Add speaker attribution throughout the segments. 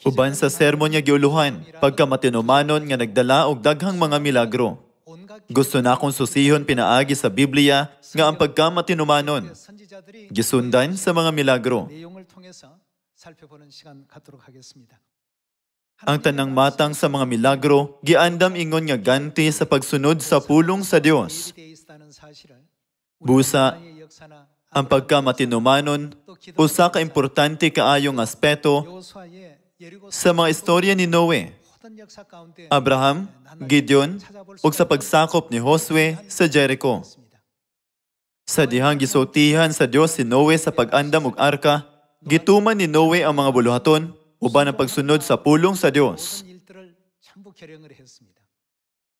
Speaker 1: Uban sa sermon nga giuluhan, pagka matinumanon nga nagdala og daghang mga milagro. Gusto na akong susihon pinaagi sa Biblia nga ang pagka matinumanon, gisundan sa mga milagro. Ang tanang matang sa mga milagro, giandam ingon nga ganti sa pagsunod sa pulong sa Dios. Busa, ang pagka matinumanon, usa ka importante kaayong aspeto sa mga istorya ni Noe, Abraham, Gideon, ug sa pagsakop ni Josue sa Jericho. Sa dihang gisultihan sa Dios si Noe sa pag-andam og arka, gituman ni Noe ang mga buluhaton uban ang pagsunod sa pulong sa Dios.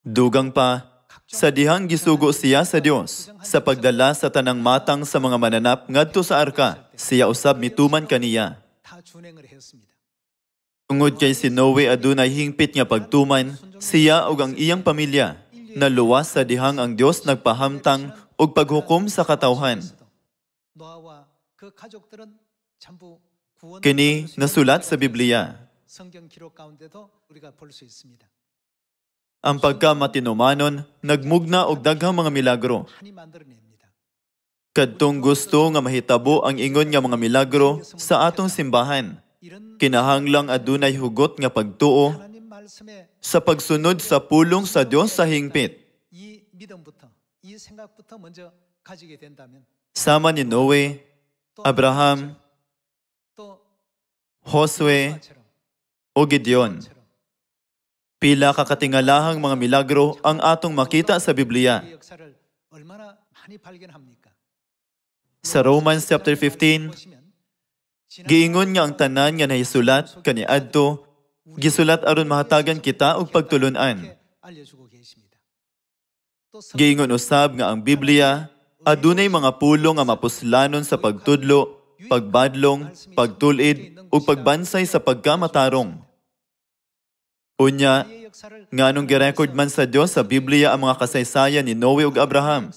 Speaker 1: Dugang pa, sa dihang gisugo siya sa Dios sa pagdala sa tanang matang sa mga mananap ngadto sa arka, siya usab mituman kaniya. Tungod kay si Noe adunay hingpit nga pagtuman, siya ug ang iyang pamilya naluwas sa dihang ang Dios nagpahamtang og paghukom sa katawhan. Kini nasulat sa Biblia. Ang pagka matinumanon, nagmugna og daghang mga milagro. Kadtong gusto nga mahitabo ang ingon nga mga milagro sa atong simbahan, kinahanglang adunay hugot nga pagtuo sa pagsunod sa pulong sa Dios sa hingpit. Sama ni Noe, Abraham, Josue o Gideon. Pila kakatingalahang mga milagro ang atong makita sa Biblia. Sa Romans chapter 15, giingon nga ang tanan nga nahisulat kaniadto, gisulat aron mahatagan kita og pagtulun-an. Giingon usab nga ang Biblia adunay mga pulong nga mapuslanon sa pagtudlo, pagbadlong, pagtulid, o pagbansay sa pagkamatarong. Unya, nganong girecord man sa Dios sa Biblia ang mga kasaysayan ni Noe ug Abraham.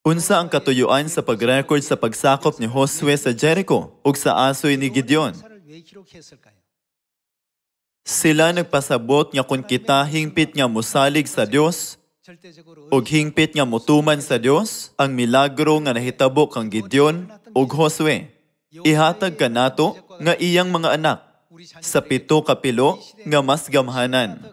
Speaker 1: Unsa ang katuyuan sa pag-record sa pagsakop ni Josue sa Jericho ug sa asoy ni Gideon? Sila nagpasabot nga kung kita hingpit nga mosalig sa Dios ug hingpit nga motuman sa Dios, ang milagro nga nahitabo kang Gideon ug Josue, ihatag kanato nga iyang mga anak sa 7 ka pilo nga mas gamhanan.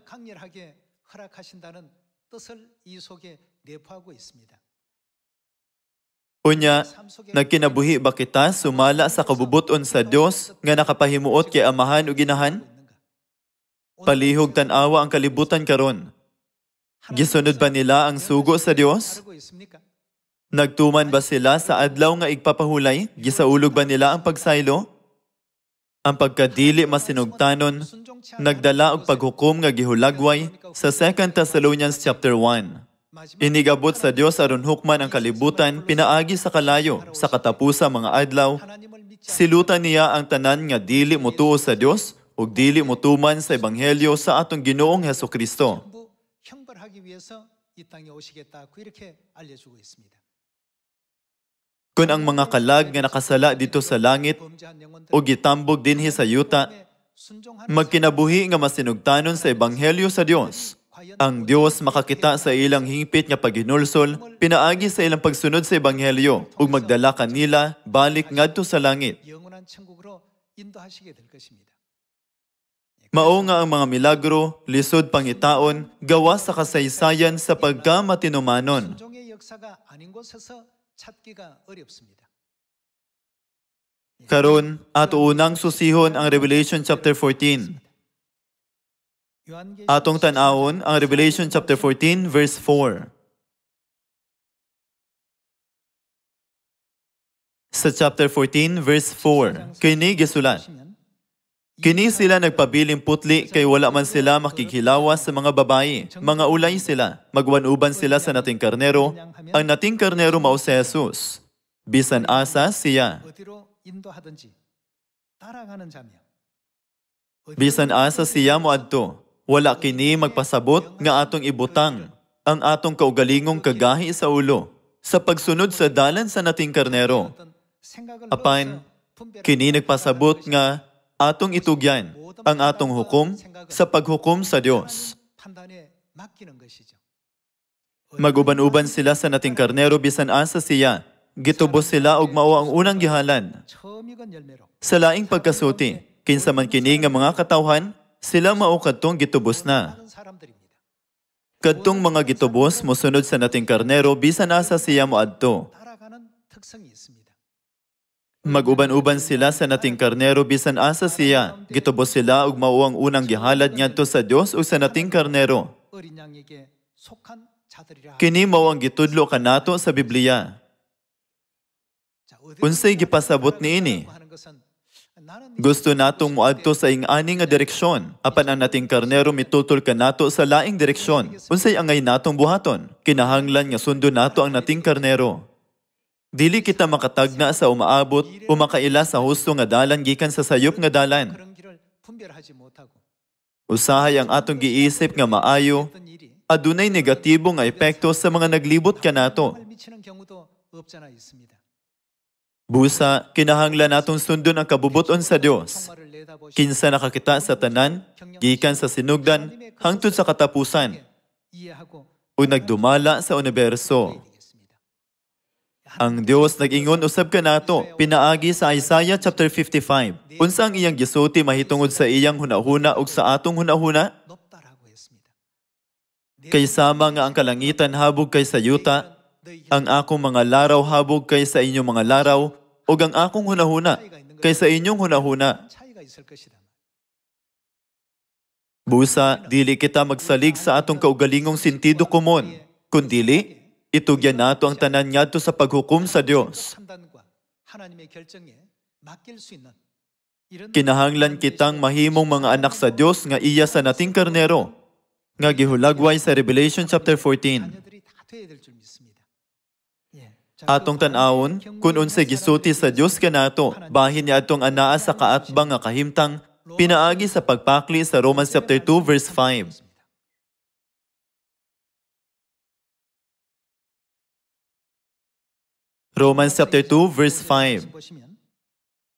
Speaker 1: Unya, nagkinabuhi ba kita sumala sa kabubuton sa Dios nga nakapahimuot kay amahan ug inahan? Palihog tan-awa ang kalibutan karon. Gisunod ba nila ang sugo sa Dios? Nagtuman ba sila sa adlaw nga igpapahulay? Gisaulog ba nila ang pagsaylo? Ang pagkadili masinugtanon, nagdala og paghukom nga gihulagway sa 2 Thessalonians chapter 1. Inigabot sa Dios aron hukman ang kalibutan pinaagi sa kalayo sa katapusa mga adlaw. Silutan niya ang tanan nga dili motuo sa Dios ug dili motuman sa ebanghelyo sa atong Ginoong Hesukristo. Kung ang mga kalag nga nakasala dito sa langit o gitambog dinhi sa yuta, magkinabuhi nga masinugtanon sa ebanghelyo sa Dios. Ang Dios makakita sa ilang hingpit nga paghinulsol, pinaagi sa ilang pagsunod sa ebanghelyo ug magdala kanila balik ngadto sa langit. Mao nga ang mga milagro, lisod pangitaon, gawa sa kasaysayan sa pagkamatinumanon. Karon, ato unang susihon ang Revelation chapter 14. Atong tan-awon ang Revelation chapter 14 verse 4. Sa chapter 14 verse 4, kini gisulat, kini sila nagpabiling putli kay wala man sila makikhilawas sa mga babayi. Mga ulay sila. Magwanuban sila sa nating karnero. Ang nating karnero mao si Jesus. Bisan asa siya. Bisan asa siya moadto. Wala kini magpasabot nga atong ibutang ang atong kaugalingong kagahi sa ulo sa pagsunod sa dalan sa nating karnero. Apan, kini nagpasabot nga atong itugyan ang atong hukom sa paghukom sa Dios. Maguban-uban sila sa nating karnero bisan asa siya. Gitubos sila og mao ang unang gihalan. Sa laing pagkasuti, kinsa man kini nga mga katawhan, sila mao kadtong gitubos na. Kadtong mga gitubos mosunod sa nating karnero bisan asa siya moadto. Maguban-uban sila sa nating karnero bisan asa siya. Gitubos sila og mao ang unang gihalad ngadto sa Dios ug sa nating karnero. Kini mao ang gitudlo kanato sa Biblia. Unsay gipasabot niini? Gusto natong moadto sa ing-ani nga direksyon, apan ang nating karnero mitutol kanato sa laing direksyon. Unsay angay natong buhaton? Kinahanglan nga sundo nato ang nating karnero. Dili kita makatagna sa umaabot o makaila sa husto nga dalan gikan sa sayop nga dalan. Usahay ang atong giisip nga maayo, adunay negatibo nga epekto sa mga naglibot kanato. Busa, kinahanglan natong sundon ang kabubuton sa Dios. Kinsa nakakita sa tanan, gikan sa sinugdan, hangtod sa katapusan, o nagdumala sa universo. Ang Dios nag-ingon usab kanato, pinaagi sa Isaiah chapter 55. Unsa ang iyang gisulti mahitungod sa iyang hunahuna ug sa atong hunahuna? Kay sama nga ang kalangitan habog kay sa yuta, ang akong mga laraw habog kay sa inyong mga laraw, ug ang akong hunahuna kay sa inyong hunahuna. Busa, dili kita magsalig sa atong kaugalingong sentido komon, kundili, itugyan nato ang tanan ngadto sa paghukom sa Dios. Kinahanglan kitang mahimong mga anak sa Dios nga iya sa nating karnero, nga gihulagway sa Revelation chapter 14. Atong tan-awon, kung unsay gisulti sa Dios kanato, bahin niya atong anaa sa kaatbang nga kahimtang, pinaagi sa pagpakli sa Romans chapter 2 verse 5. Romans chapter 2 verse 5.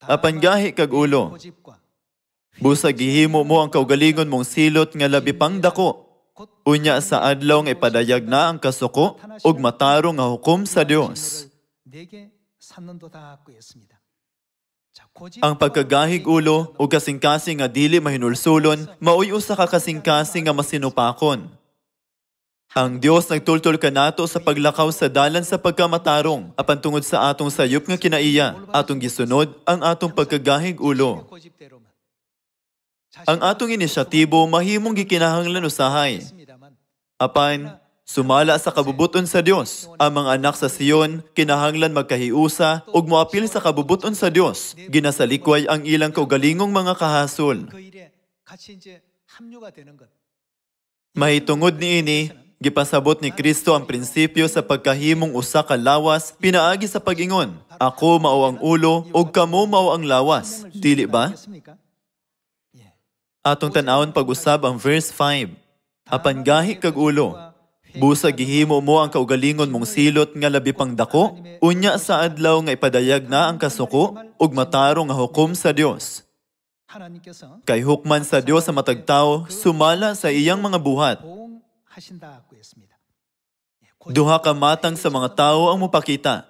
Speaker 1: Apan gahi kag ulo, busa gihimo mo ang kaugalingon mong silot nga labi pang dako. Unya sa adlaw nga ipadayag na ang kasuko ug matarong nga hukom sa Dios. Ang pagkagahig ulo ug kasing-kasing nga dili mahinulsulon maoy usa ka kasing-kasing nga masinupakon. Ang Dios nagtultol kanato sa paglakaw sa dalan sa pagkamatarong apan tungod sa atong sayop nga kinaiya, atong gisunod ang atong pagkagahig ulo. Ang atong inisyatibo mahimong gikinahanglan usahay. Apan, sumala sa kabubuton sa Dios, ang mga anak sa Sion kinahanglan magkahiusa ug moapil sa kabubuton sa Dios. Ginasalikway ang ilang kaugalingong mga kahasol. Mahitungod niini, gipasabot ni Kristo ang prinsipyo sa pagkahimong usa ka lawas pinaagi sa pag-ingon, ako mao ang ulo ug kamo mao ang lawas. Dili ba? Atong tan-awon pag-usab ang verse 5. Apan gahi kag ulo, busa gihimo mo ang kaugalingon mong silot nga labi pang dako, unya sa adlaw nga ipadayag na ang kasuko ug matarong nga hukom sa Dios. Kay hukman sa Dios sa matag tawo, sumala sa iyang mga buhat. Duha ka matang sa mga tawo ang mupakita.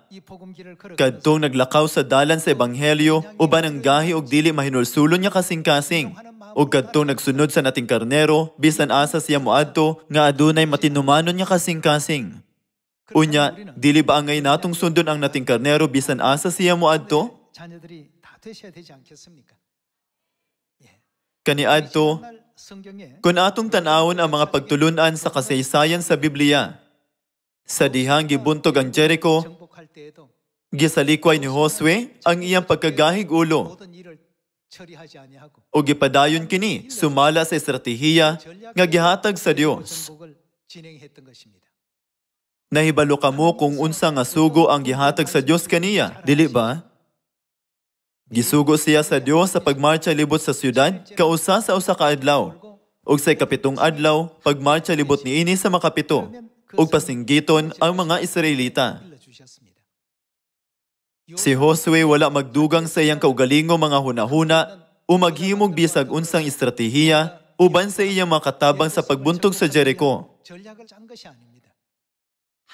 Speaker 1: Kadtong naglakaw sa dalan sa ebanghelyo, uban ang gahi og dili mahinulsulon niya kasing-kasing. O kadtong nagsunod sa nating karnero, bisan asa siya moadto, nga adunay matinumanon niya kasing-kasing. Unya, dili ba angay natong sundon ang nating karnero bisan asa siya moadto? Kaniadto, kung atong tanawon ang mga pagtulunan sa kasaysayan sa Biblia, sa dihang gibuntog ang Jericho, gisalikway ni Josue ang iyang pagkagahig ulo. O gipadayon kini, sumala sa estratehiya nga gihatag sa Dios. Nahibalo kamo kung unsa nga sugo ang gihatag sa Dios kaniya, dili ba? Gisugo siya sa Dios sa pagmarcha libot sa syudad, kausa sa usa ka adlaw. Ug sa ikapitong adlaw, pagmarcha libot niini sa makapito, ug pasinggiton ang mga Israelita. Si Josue wala magdugang sa iyang kaugalingo mga hunahuna, o maghimog bisag unsang estratehiya uban sa iyang makatabang sa pagbuntog sa Jericho.
Speaker 2: 전략을 짠 것이 아닙니다.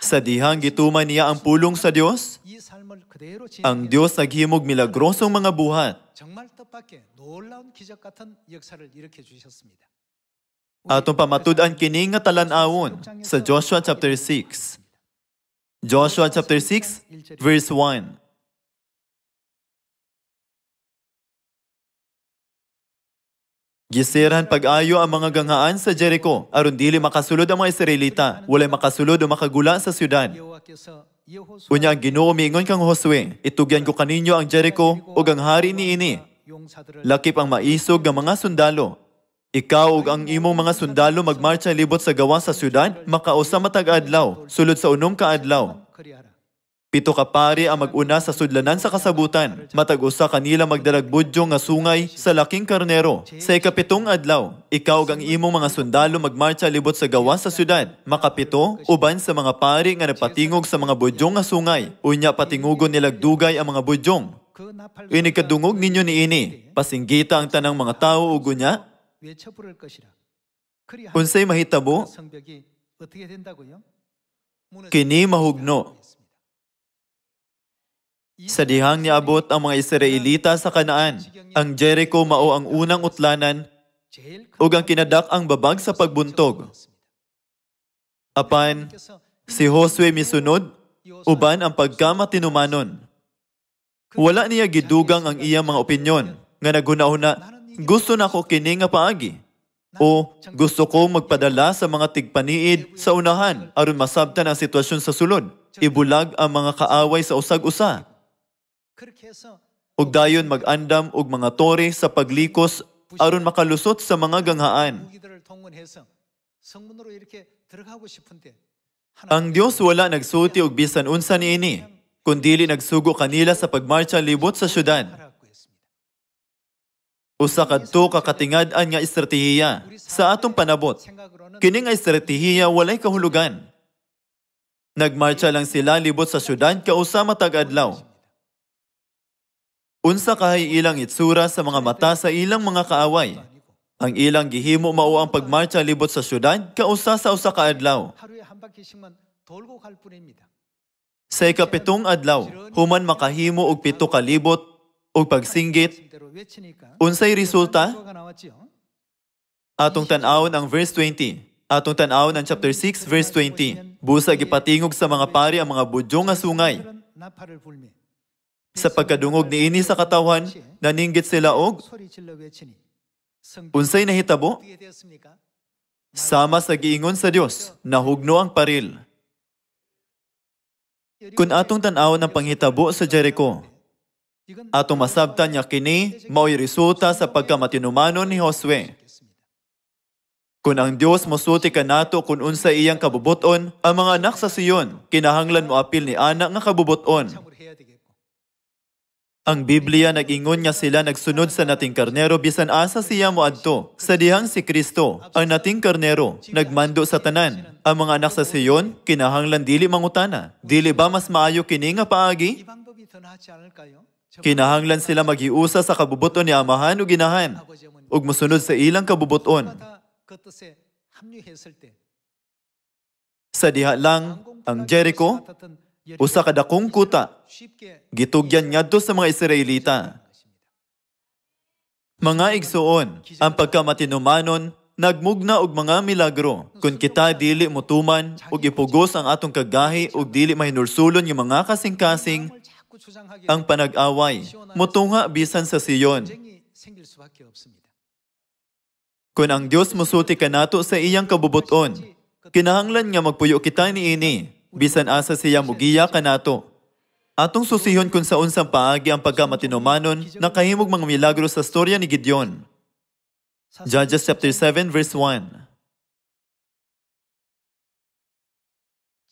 Speaker 1: Sa dihang gituman niya ang pulong sa Dios,
Speaker 2: 이 삶을 그대로
Speaker 1: ang
Speaker 2: 진행해
Speaker 1: Dios naghimog milagrosong mga buhat.
Speaker 2: 정말 뜻밖의 놀라운 기적 같은 역사를 일으켜 주셨습니다.
Speaker 1: Atong pamatud-an kini nga talan-awon sa Joshua chapter 6. Joshua chapter 6 verse 1. Gisirhan pag-ayo ang mga gangaan sa Jericho aron dili makasulod ang mga Israelita, walay makasulod o makagula sa syudad.
Speaker 2: 여호와께서 여호수아
Speaker 1: Unya ang Ginoo miingon kang Josue, itugyan ko kaninyo ang Jericho ug ang hari niini.
Speaker 2: 용사들을
Speaker 1: Lakip ang maisog nga mga sundalo. Ikaw ug ang imong mga sundalo magmarcha libot sa gawa sa syudad, makausa matag adlaw, sulod sa unom ka adlaw.
Speaker 2: 그리하라.
Speaker 1: 7 ka pari ang mag-una sa sudlanan sa kasabutan. Matag usa kanila magdalag budyo nga sungay sa laking karnero. Sa ikapitong adlaw, ikaw ug ang imong mga sundalo magmarcha libot sa gawa sa syudad. Makapito, uban sa mga pari nga nagpatingog sa mga budyong nga sungay. Unya patingugon nilag dugay ang mga budyong.
Speaker 2: 그 나팔
Speaker 1: Inikadungog ninyo niini, pasinggita ang tanang mga tao ug unya.
Speaker 2: 외쳐 부를 것이라. 그리하라.
Speaker 1: Unsay mahitabo,
Speaker 2: 성벽이 어떻게 된다고요? 무너져
Speaker 1: kini mahugno.
Speaker 2: 있습니다.
Speaker 1: Sa dihang niabot ang mga Israelita sa Kanaan, ang Jericho mao ang unang utlanan
Speaker 2: 제일 큰
Speaker 1: ug ang kinadak ang babag sa pagbuntog. Apan,
Speaker 2: 하나님께서
Speaker 1: si Josue misunod, uban ang pagkamatinumanon. Wala niya gidugang ang iyang mga opinyon, nga naghuna-huna, gusto na ko kini nga paagi. O gusto ko magpadala sa mga tigpaniid sa unahan aron masabtan ang sitwasyon sa sulod. Ibulag ang mga kaaway sa usag-usa.
Speaker 2: 그렇게 해서
Speaker 1: Ug dayon mag-andam og mga tore sa paglikos aron makalusot sa mga ganghaan.
Speaker 2: 무기들을 동원해서 성문으로 이렇게 들어가고 싶은데
Speaker 1: Ang Dios wala nagsulti og bisan unsa niini, kundili nagsugo kanila sa pagmarcha libot sa syudad.
Speaker 2: 하라고 했습니다.
Speaker 1: Usa kadto ka katingad-an nga estratehiya sa atong panabot.
Speaker 2: 생각으로는
Speaker 1: Kini nga estratehiya walay kahulugan. Nagmarcha lang sila libot sa syudad kausa matag adlaw. Unsa kahay ilang itsura sa mga mata sa ilang mga kaaway. Ang ilang gihimo mao ang pagmarcha libot sa syudad kausa sa usa ka adlaw.
Speaker 2: 하루에 한 바퀴씩만 돌고 갈 뿐입니다.
Speaker 1: Sa ikapitong adlaw, human makahimo og 7 ka libot og pagsinggit.
Speaker 2: 말씀대로 외치니까
Speaker 1: Unsay resulta?
Speaker 2: 결과가 나왔지요.
Speaker 1: Atong tan-awon ang verse 20. Atong tan-awon ang chapter 6 verse 20. Busa gipatingog sa mga pari ang mga budyo nga sungay.
Speaker 2: 그들은 나팔을 불며
Speaker 1: Sa pagkadungog niini sa katawan, naninggit sila og
Speaker 2: 소리 질러 외치니 성벽이
Speaker 1: unsay nahitabo?
Speaker 2: 어떻게 되었습니까?
Speaker 1: Sama sa giingon sa Dios, nahugno ang paril. Kung atong tan-awon ang panghitabo sa Jericho,
Speaker 2: 이건
Speaker 1: atong masabtan niya kini mao'y resulta sa pagkamatinumanon ni Josue. Kung ang Dios mosulti kanato kung unsa iyang kabubuton, ang mga anak sa Sion, kinahanglan mo apil ni ana nga kabubuton.
Speaker 2: 참으로 해야 되겠고
Speaker 1: Ang Biblia nag-ingon nga sila nagsunod sa nating karnero bisan asa siya moadto. Sa dihang si Kristo, ang nating karnero, nagmando sa tanan. Ang mga anak sa Sion, kinahanglan dili mangutana. Dili ba mas maayo kini nga paagi?
Speaker 2: 이 방법이 더 낫지 않을까요?
Speaker 1: Kinahanglan sila magiusa sa kabubuton ni amahan o ginahan
Speaker 2: 아버지 어머니
Speaker 1: ug mosunod sa ilang kabubuton.
Speaker 2: 다그 뜻에 합류했을 때
Speaker 1: Sa diha lang, ang Jericho, usa ka dakong kuta,
Speaker 2: 쉽게
Speaker 1: gitugyan ngadto sa mga Israelita. Mga igsuon, ang pagkamatinumanon, nagmugna og mga milagro. Kung kita dili motuman ug ipugos ang atong kagahi ug dili mahinulsulon yung mga kasing-kasing,
Speaker 2: 자꾸 주장하게
Speaker 1: ang panag-away, motunga bisan sa Sion.
Speaker 2: 전쟁이 생길 수밖에 없습니다.
Speaker 1: Kung ang Dios mosulti kanato sa iyang kabubuton, kinahanglan nga magpuyo kita niini, bisan asa siya mugiya kanato. Atong susihon kung sa unsang paagi ang pagkamatinumanon, nakahimog mga milagro sa storya ni Gideon. Judges chapter 7 verse 1.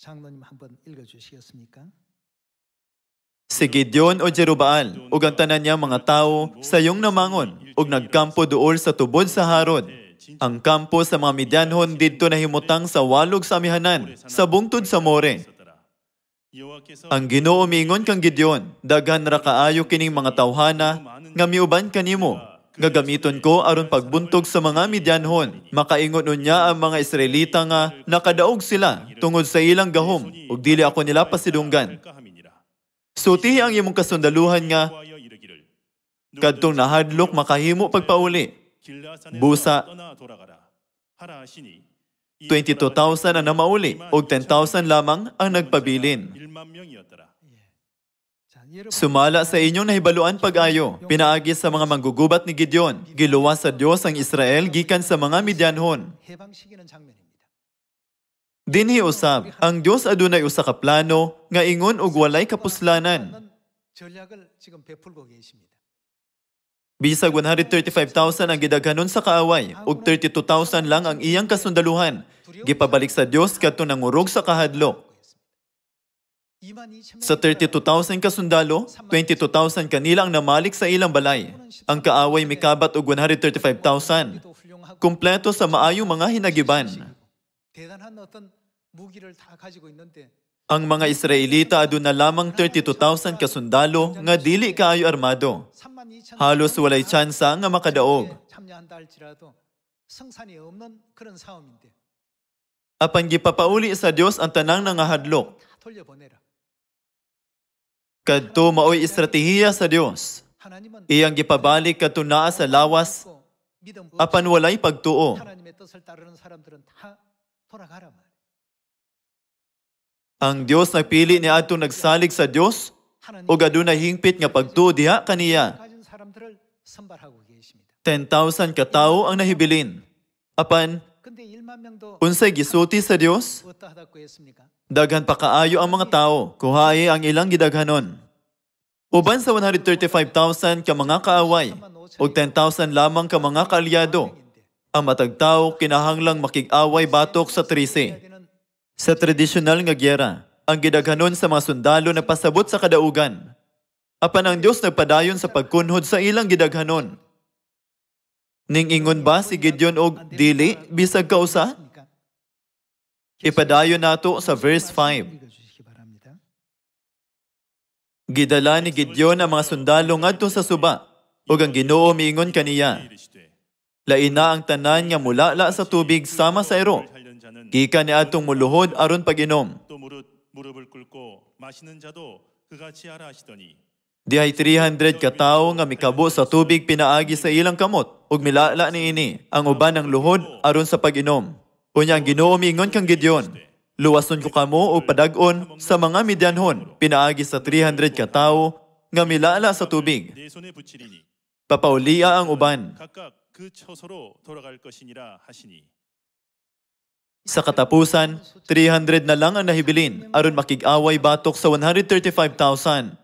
Speaker 2: 장로님 한번 읽어 주시겠습니까?
Speaker 1: Si Gideon o Jerubaal, ug ang tanan niya mga tao, sayong namangon, ug nagkampo duol sa tubod sa Harod. Ang kampo sa mga Midianhon didto nahimutang sa walog sa amihanan, sa bungtod sa More. Ang Ginoo miingon kang Gideon, daghan ra kaayo kining mga tawhana nga miuban kanimo. Gagamiton ko aron pagbuntog sa mga Midianhon. Makaingon unya ang mga Israelita nga nakadaog sila tungod sa ilang gahom ug dili ako nila pasidunggan. Sultihi ang imong kasundaluhan nga kadtong nahadlok makahimo pagpauli. Busa 22,000 ang namauli ug 10,000 lamang ang nagpabilin. Sumala sa inyong nahibaluan pag-ayo, pinaagi sa mga manggugubat ni Gideon, giluwas sa Dios ang Israel gikan sa mga Midianhon.
Speaker 2: 해방시키는 장면입니다.
Speaker 1: Dinhi usab, ang Dios adunay usa ka plano nga ingon ug walay kapuslanan.
Speaker 2: 전략을 지금 베풀고 계십니다.
Speaker 1: Bisag 135,000 ang gidaghanon sa kaaway ug 32,000 lang ang iyang kasundaluhan. Gipabalik sa Dios kadto nangurog sa kahadlok.
Speaker 2: 22,000
Speaker 1: Sa 32,000 kasundalo, 22,000 kanila ang namalik sa ilang balay. Ang kaaway mikabat og 135,000. Kumpleto sa maayong mga hinagiban.
Speaker 2: 대단한 어떤 무기를 다 가지고 있는데
Speaker 1: Ang mga Israelita aduna lamang 32,000 kasundalo nga dili kaayo armado.
Speaker 2: 32,000
Speaker 1: Halos walay tsansa nga makadaog.
Speaker 2: 참여한다 할지라도 성산이 없는 그런 싸움인데
Speaker 1: Apan gipapauli sa Dios ang tanang nangahadlok.
Speaker 2: 다 돌려보내라.
Speaker 1: Kadto maoy estratehiya sa Dios.
Speaker 2: 하나님은
Speaker 1: Iyang gipabalik kadto naa sa lawas
Speaker 2: 믿음 없이
Speaker 1: apan walay pagtuo.
Speaker 2: 하나님의 뜻을 따르는 사람들은 다 돌아가라 말이야.
Speaker 1: Ang Dios nagpili ni adtong nagsalig sa Dios ug adunay hingpit nga pagtuo diha kaniya.
Speaker 2: 가진 사람들을 선발하고 계십니다.
Speaker 1: 10,000 ka tawo ang nahibilin. Apan
Speaker 2: 근데 1만 명도
Speaker 1: unsay gisulti sa Dios?
Speaker 2: 어떠하다 구했습니까?
Speaker 1: Daghan pa kaayo ang mga tao, kuhae ang ilang gidaghanon. Uban sa 135,000 ka mga kaaway, ug 10,000 lamang ka mga kaalyado, ang matagtaw kinahanglang makig-away batok sa 13. Sa tradisyonal nga gyera, ang gidaghanon sa mga sundalo nagpasabot sa kadaugan. Apan ang Dios nagpadayon sa pagkunhod sa ilang gidaghanon. Ning ingon ba si Gideon og dili bisag kausa? Ipadayon nato sa verse 5.
Speaker 2: 읽어주시기 바랍니다.
Speaker 1: Gidala ni Gideon ang mga sundalo ngadto sa suba, ug ang Ginoo miingon kaniya, lain na ang tanan nga mulala sa tubig sama sa ero. Gikan ni adtong muluhod aron pag-inom.
Speaker 3: 또 무릎을 꿇고 마시는 자도 그같이 하라 하시더니
Speaker 1: Dihay 300 ka tawo nga mikabo sa tubig pinaagi sa ilang kamot, ug milala niini ang uban ng luhod aron sa pag-inom. Unya ang Ginoo miingon kang Gideon, luwason ko kamo o padag-on sa mga Midianhon, pinaagi sa 300 ka tawo nga milala sa tubig.
Speaker 3: 내 손에 붙이리니
Speaker 1: Papaulia ang uban.
Speaker 3: 각각 그 처소로 돌아갈 것이니라 하시니
Speaker 1: Sa katapusan, 300 na lang ang nahibilin aron makig-away batok sa 135,000.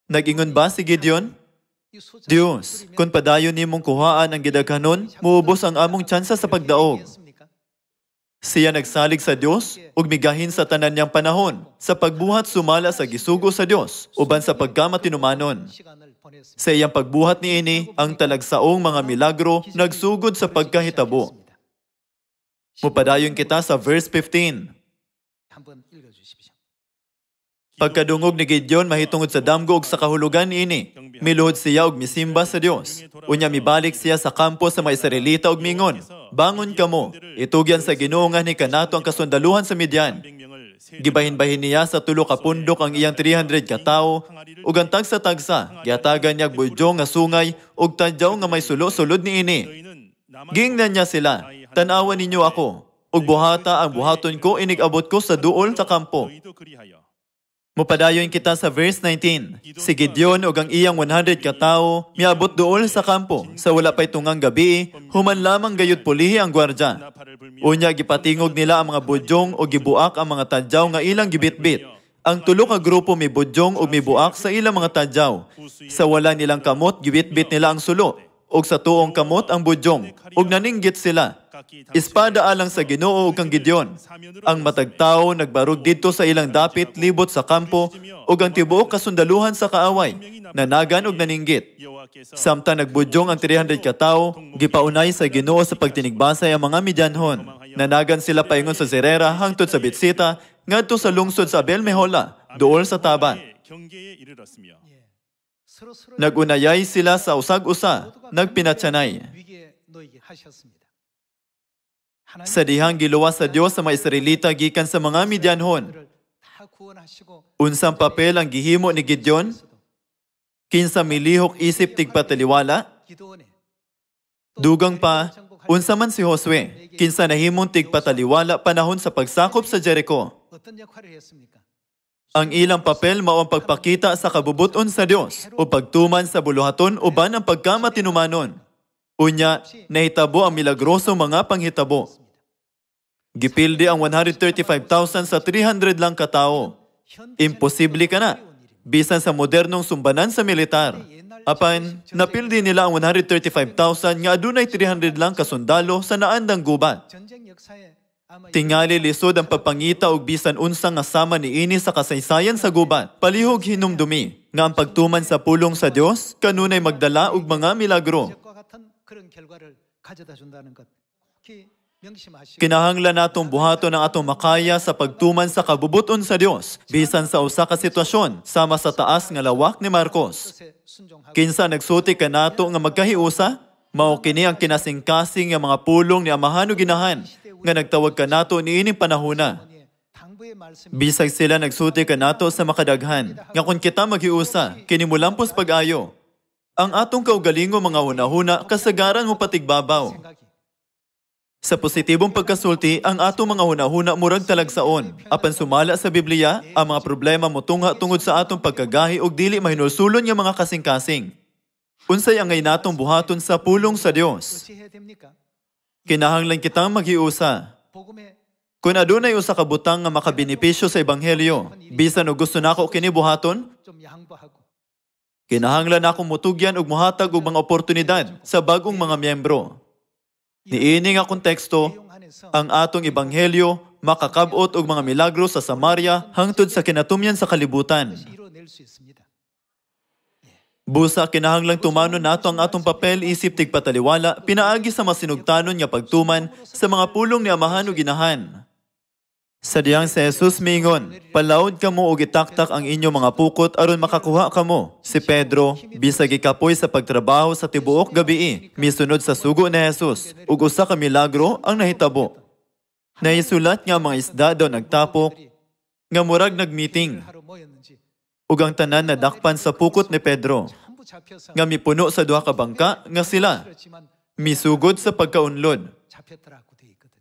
Speaker 1: Nag-ingon ba si Gideon? Dios, kung padayon nimong kuhaan ang gidaghanon, muubos ang among tsansa sa pagdaog. Siya nagsalig sa Dios ug migahin sa tanan niyang panahon sa pagbuhat sumala sa gisugo sa Dios uban sa pagkamatinumanon. Sa iyang pagbuhat niini ang talagsaong mga milagro nagsugod sa pagkahitabo. Mupadayon kita sa verse 15.
Speaker 2: 한번 읽어주십시오.
Speaker 1: Pagkadungog ni Gideon mahitungod sa damgo ug sa kahulugan niini, miluhod siya ug misimba sa Dios. Unya mibalik siya sa kampo sa mga Israelita ug mingon, bangon kamo, itugyan sa Ginoo nga ni kanato ang kasundaluhan sa Midian.
Speaker 3: 300명을
Speaker 1: Gibahin-bahin niya sa tulo ka pundok ang iyang 300 ka tawo, ug ang tagsa-tagsa, giatagan niya budyong nga sungay ug tadyaw nga may sulo-sulod niini.
Speaker 3: 너희는 나만
Speaker 1: Gingnan niya sila, tanawan ninyo ako, ug buhata ang buhaton ko inigabot ko sa duol sa kampo.
Speaker 3: 너희도 그리하여
Speaker 1: Mupadayon kita sa verse 19. Si Gideon ug ang iyang 100 ka tawo miabot duol sa kampo. Sa wala pa'y tungang gabi, human lamang gayud pulihi ang gwardya.
Speaker 3: 나팔을 불며
Speaker 1: Unya gipatingog nila ang mga budyong ug gibuak ang mga tadyaw nga ilang gibitbit. Ang tulo ka grupo may budyong ug mibuak sa ilang mga tadyaw. Sa wala nilang kamot, gibitbit nila ang sulo. Ug sa tuong kamot ang budyong. Ug naninggit sila. Espada alang sa Ginoo ug kang Gideon. Ang matagtawo nagbarog didto sa ilang dapit libot sa kampo ug ang tibuok kasundaluhan sa kaaway nanagan ug naninggit.
Speaker 3: 여호와께서
Speaker 1: Samtang nagbudyong ang 300 ka tawo, gipaunay sa Ginoo sa pagtinigbasay ang mga Midianhon. Nanagan sila paingon sa Zerera hangtod sa Bitsita ngadto sa lungsod sa Abel-Mehola, duol sa Taban.
Speaker 3: 경계에 이르렀으며
Speaker 2: 서로서로
Speaker 1: Nagunayay sila sa usag-usa, nagpinatsanay.
Speaker 2: 위기에 놓이게 하셨습니다.
Speaker 1: Sa dihang giluwas sa Dios sa mga Israelita gikan sa mga Midianhon,
Speaker 2: 그들을 다 구원하시고
Speaker 1: unsang papel ang gihimo ni Gideon? Kinsa milihok isip tigpataliwala?
Speaker 2: 기도원에
Speaker 1: Dugang pa, unsa man si Josue, kinsa nahimong tigpataliwala panahon sa pagsakop sa Jericho.
Speaker 2: 어떤 역할을 했습니까?
Speaker 1: Ang ilang papel mao ang pagpakita sa kabubuton sa Dios o pagtuman sa buluhaton uban ang pagkamatinumanon. Unya, nahitabo ang milagrosong mga panghitabo. Gipildi ang 135,000 sa 300 lang katao. Imposible ka na, bisan sa modernong sumbanan sa militar. Apan, napildi nila ang 135,000 nga adunay 300 lang kasundalo sa naandang gubat.
Speaker 2: 전쟁 역사에 아마
Speaker 1: Tingali lisod ang pagpangita og bisan unsa nga sama niini sa kasaysayan sa gubat. Palihog hinumdumi nga ang pagtuman sa pulong sa Dios kanunay magdala og mga milagro.
Speaker 2: 적과 같은 그런 결과를 가져다 준다는 것. 특히 명심하시고
Speaker 1: Kinahanglan natong buhaton ang atong makaya sa pagtuman sa kabubuton sa Dios bisan sa usa ka sitwasyon sama sa taas nga lawak ni Marcos.
Speaker 2: 뜻에 순종하고
Speaker 1: Kinsa nagsuti ka nato nga magkahiusa? Mao kini ang kinasing-kasing nga mga pulong ni Amahan ug Ginahan nga nagtawag ka nato niining panahona.
Speaker 2: 당부의 말씀이
Speaker 1: Bisag sila nagsuti ka nato sa makadaghan, nga kung kita maghiusa, kini mo lampos pag-ayo. Ang atong kaugalingo mga hunahuna, kasagaran mo patigbabaw.
Speaker 2: 생각이
Speaker 1: Sa positibong pagkasulti, ang atong mga hunahuna murag talagsaon. Apan sumala sa Biblia, ang mga problema mo tunga tungod sa atong pagkagahi og dili mahinulsulon nga mga kasing-kasing. Unsay angay natong buhaton sa pulong sa Dios.
Speaker 2: 어찌 해야 됩니까?
Speaker 1: Kinahanglan kitang maghiusa.
Speaker 2: 복음의
Speaker 1: Kung adunay usa ka butang nga makabenepisyo sa ebanghelyo, bisan og gusto nako kini buhaton,
Speaker 2: 좀 양보하고
Speaker 1: kinahanglan akong mutugyan og mohatag og mga oportunidad sa bagong mga miyembro. Niini nga konteksto,
Speaker 2: 내용 안에서
Speaker 1: ang atong ebanghelyo makakab-ot og mga milagro sa Samaria hangtod sa kinatumyan sa kalibutan.
Speaker 2: 이뤄낼 수 있습니다.
Speaker 1: Busa kinahanglang tumanon nato ang atong papel isip tigpataliwala pinaagi sa masinugtanon nga pagtuman sa mga pulong ni Amahan ug Ginahan. Sa diyang si Jesus mingon, palawod kamo og itaktak ang inyong mga pukot aron makakuha kamo. Si Pedro, bisag ikapoy sa pagtrabaho sa tibuok gabii, misunod sa sugo ni Jesus, ug usa ka milagro ang nahitabo. Naisulat nga mga isda daw nagtapok, nga murag nagmeeting,
Speaker 2: 하루 모였는지
Speaker 1: ug ang tanan nadakpan sa pukot ni Pedro,
Speaker 2: 전부 잡혀서
Speaker 1: nga mipuno sa duha ka bangka nga sila,
Speaker 2: 그렇지만
Speaker 1: misugod sa pagkaunlod.
Speaker 2: 잡혔더라고 돼 있거든.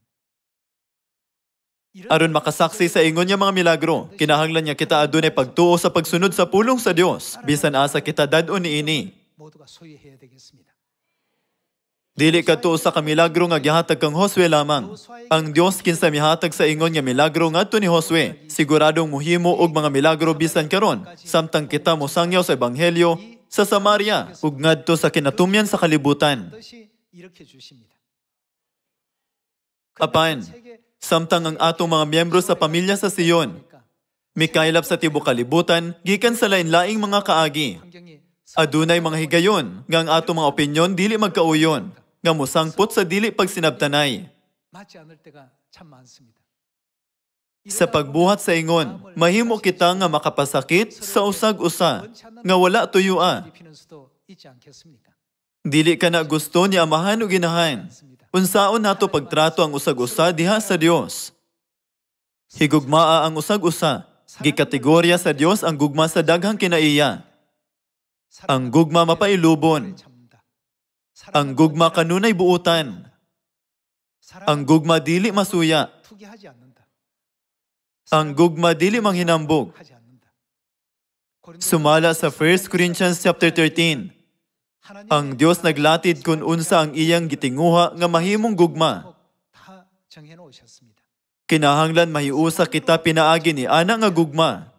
Speaker 1: Aron makasaksi sa ingon niya mga milagro, kinahanglan niya kita adunay pagtuo sa pagsunod sa pulong sa Dios, bisan asa kita dadon niini.
Speaker 2: 모두가 소유해야 되겠습니다.
Speaker 1: Dili kadto sa ka milagro nga gihatag kang Josue lamang. Ang Dios kinsa mihatag sa ingon nga milagro ngadto ni Josue, siguradong muhimo og mga milagro bisan karon, samtang kita mosangyaw sa ebanghelyo sa Samaria ug ngadto sa kinatumyan sa kalibutan.
Speaker 2: 뜻이 이렇게 주십니다.
Speaker 1: Apan, samtang ang atong mga miyembro sa pamilya sa Sion, mikaylap sa tibuok kalibutan gikan sa lain-laing mga kaagi.
Speaker 2: 환경이
Speaker 1: Adunay mga higayon nga ang atong mga opinyon dili magkauyon, nga musangpot sa dili pagsinabtanay.
Speaker 2: 맞지 않을 때가 참 많습니다.
Speaker 1: Sa pagbuhat sa ingon, mahimo kita nga makapasakit sa usag-usa, nga wala tuyua.
Speaker 2: 입히는 수도 있지 않겠습니까?
Speaker 1: Dili ka na gusto ni Amahan ug Ginahan. Unsaon nato pagtrato ang usag-usa diha sa Dios? Higugmaa ang usag-usa. Gikategorya sa Dios ang gugma sa daghang kinaiya. Ang gugma mapailubon. Ang gugma kanunay buutan. Ang gugma dili masuya.
Speaker 2: 투기하지 않는다.
Speaker 1: Ang gugma dili manghinambog.
Speaker 2: 하지 않는다.
Speaker 1: Sumala sa 1 Corinthians chapter 13. Ang Dios naglatid kun unsa ang iyang gitinguha nga mahimong gugma.
Speaker 2: 다 정해 놓으셨습니다.
Speaker 1: Kinahanglan mahiusa kita pinaagi ni ana nga gugma.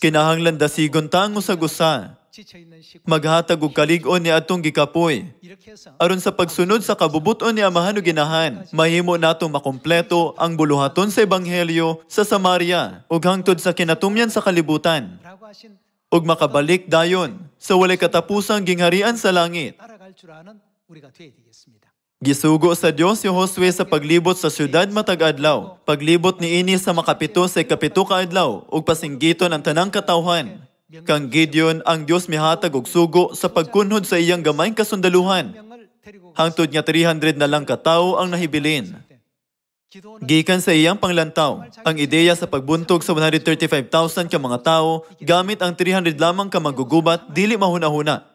Speaker 1: Kinahanglan dasigon ta ang usag-usa.
Speaker 2: 지쳐 있는 식
Speaker 1: Maghatag og kalig-on ni atong gikapoy.
Speaker 2: 이렇게 해서
Speaker 1: Aron sa pagsunod sa kabubuton ni Amahan ug Ginahan, mahimo natong makumpleto ang buluhaton sa ebanghelyo sa Samaria ug hangtod sa kinatumyan sa kalibutan.
Speaker 2: 라고 하신
Speaker 1: Ug makabalik dayon sa walay katapusang gingharian sa langit.
Speaker 2: 따라갈 줄 아는 우리가 되어야 되겠습니다.
Speaker 1: Gisugo sa Dios si Josue sa paglibot sa syudad matag adlaw. Paglibot niini sa makapito sa ikapito ka adlaw ug pasinggiton ang tanang katawhan. Kang Gideon, ang Dios mihatag og sugo sa pagkunhod sa iyang gamay kasundaluhan.
Speaker 2: 명을 데리고
Speaker 1: Hangtod nga 300 na lang katawo ang nahibilin.
Speaker 2: 기도는
Speaker 1: Gikan sa iyang panglantaw, ang ideya sa pagbuntog sa 135,000 ka mga tao gamit ang 300 lamang ka magugubat dili mahuna-huna.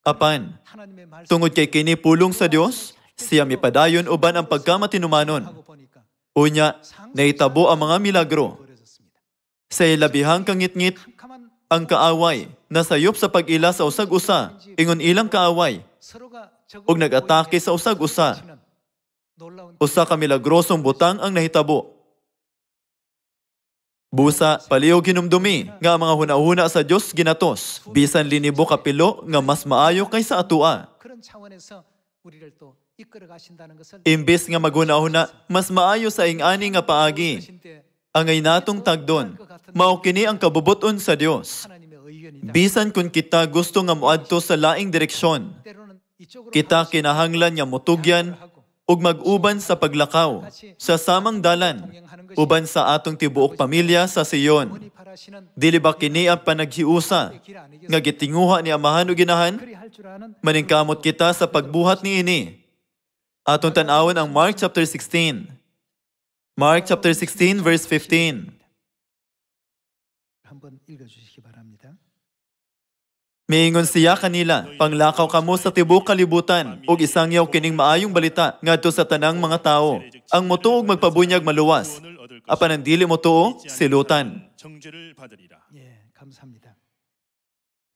Speaker 1: Apan,
Speaker 2: 하나님의 말씀
Speaker 1: tungod kay kini pulong sa Dios, siya mipadayon uban ang pagkamatinumanon.
Speaker 2: 하고 보니까
Speaker 1: Unya, naitabo ang mga milagro.
Speaker 2: 벌어졌습니다.
Speaker 1: Sa ilabihang kangit-ngit,
Speaker 2: 캄캄한
Speaker 1: ang kaaway, nasayop sa pag-ila sa usag-usa, ingon ilang kaaway,
Speaker 2: 서로가
Speaker 1: ug nag-atake sa usag-usa.
Speaker 2: 놀라운
Speaker 1: Usa ka milagrosong butang ang nahitabo. Busa, palihog hinumdumi nga ang mga hunahuna sa Dios ginatos, bisan linibo kapilo nga mas maayo kaysa atua.
Speaker 2: 그런 차원에서 우리를 또 이끌어 가신다는 것을
Speaker 1: Imbes nga maghunahuna, mas maayo sa ingani nga paagi.
Speaker 2: 하신데
Speaker 1: Angay natong tagdon, mao kini ang kabubuton sa Dios.
Speaker 2: 하나님의 의견이다.
Speaker 1: Bisan kung kita gusto nga moadto sa laing direksyon,
Speaker 2: 때로는 이쪽으로
Speaker 1: kita kinahanglan nga mutugyan ug mag-uban sa paglakaw sa samang dalan uban sa atong tibuok pamilya sa Sion.
Speaker 2: 바라시는
Speaker 1: Dili ba kini ang panaghiusa
Speaker 2: 길 아니겠습니까?
Speaker 1: nga gitinguha ni Amahan ug Ginahan?
Speaker 2: 그리 할 줄 아는
Speaker 1: Maningkamot kita sa pagbuhat niini. Atong tan-awon ang Mark chapter 16. Mark chapter 16 verse 15.
Speaker 2: 한번 읽어 주시기 바랍니다.
Speaker 1: Miingon siya kanila, panglakaw kamo sa tibuok kalibutan ug isangyaw kining maayong balita ngadto sa tanang mga tao. Ang motuog magpabunyag maluwas.
Speaker 3: 구원을 얻을
Speaker 1: Apan ang dili motuo, silutan.
Speaker 3: 정죄를 받으리라.
Speaker 2: 예, 감사합니다.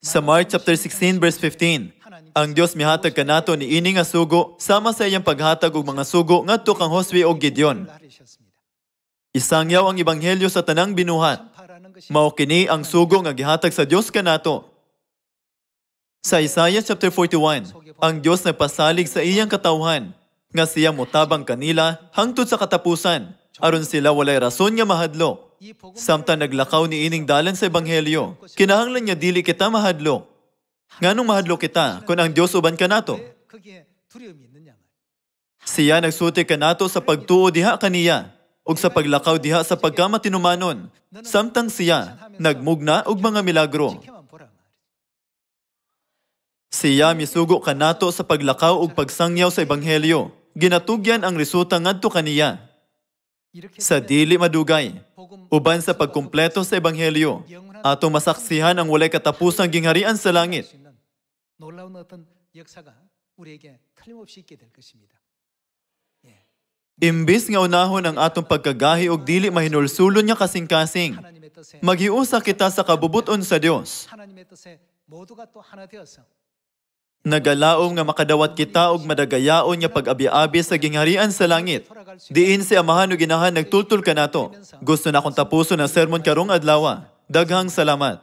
Speaker 1: Sa Mark chapter 16 verse 15, ang Dios mihatag kanato ni ini nga sugo sama sa iyang paghatag og mga sugo ngadto kang Josue og Gideon.
Speaker 2: 하셨습니다.
Speaker 1: Isangyaw ang ebanghelyo sa tanang binuhat.
Speaker 2: 파라는 것이
Speaker 1: Mao kini ang sugo nga gihatag sa Dios kanato. Sa Isaiah chapter 41, ang Dios nagpasalig sa iyang katawhan nga siya motabang kanila hangtod sa katapusan aron sila walay rason nga mahadlo.
Speaker 2: 이 복음
Speaker 1: Samtang naglakaw ni ining dalan sa ebanghelyo, kinahanglan niya dili kita mahadlo. Nganong mahadlo kita kung ang Dios uban kanato?
Speaker 2: 왜 거기에 두려움이 있느냐 말이에요.
Speaker 1: Siya nagsuti kanato sa pagtuo diha kaniya ug sa paglakaw diha sa pagkamatinumanon. Samtang siya nagmugna og mga milagro.
Speaker 2: 지켜만 보라 말이에요.
Speaker 1: Siya misugo kanato sa paglakaw ug pagsangyaw sa ebanghelyo. Ginatugyan ang resulta ngadto kaniya
Speaker 2: 이렇게
Speaker 1: sa dili madugay
Speaker 2: 복음
Speaker 1: uban sa pagkumpleto sa ebanghelyo. Atong masaksihan ang walay katapusang gingharian sa langit.
Speaker 2: 수 있는 놀라운 어떤 역사가 우리에게 틀림없이 있게 될 것입니다.
Speaker 1: Imbis nga unahon ang atong pagkagahi og dili mahinulsulon nga kasing-kasing,
Speaker 2: 하나님의 뜻에
Speaker 1: maghiusa kita sa kabubuton sa Dios.
Speaker 2: 하나님의 뜻에 모두가 또 하나 되어서
Speaker 1: Nagalaom nga makadawat kita og madagayaon nga pag-abi-abi sa gingharian sa langit. Diin si Amahan ug Ginahan nagtultol kanato. Gusto na akong tapuson ang sermon karong adlaw. Daghang salamat.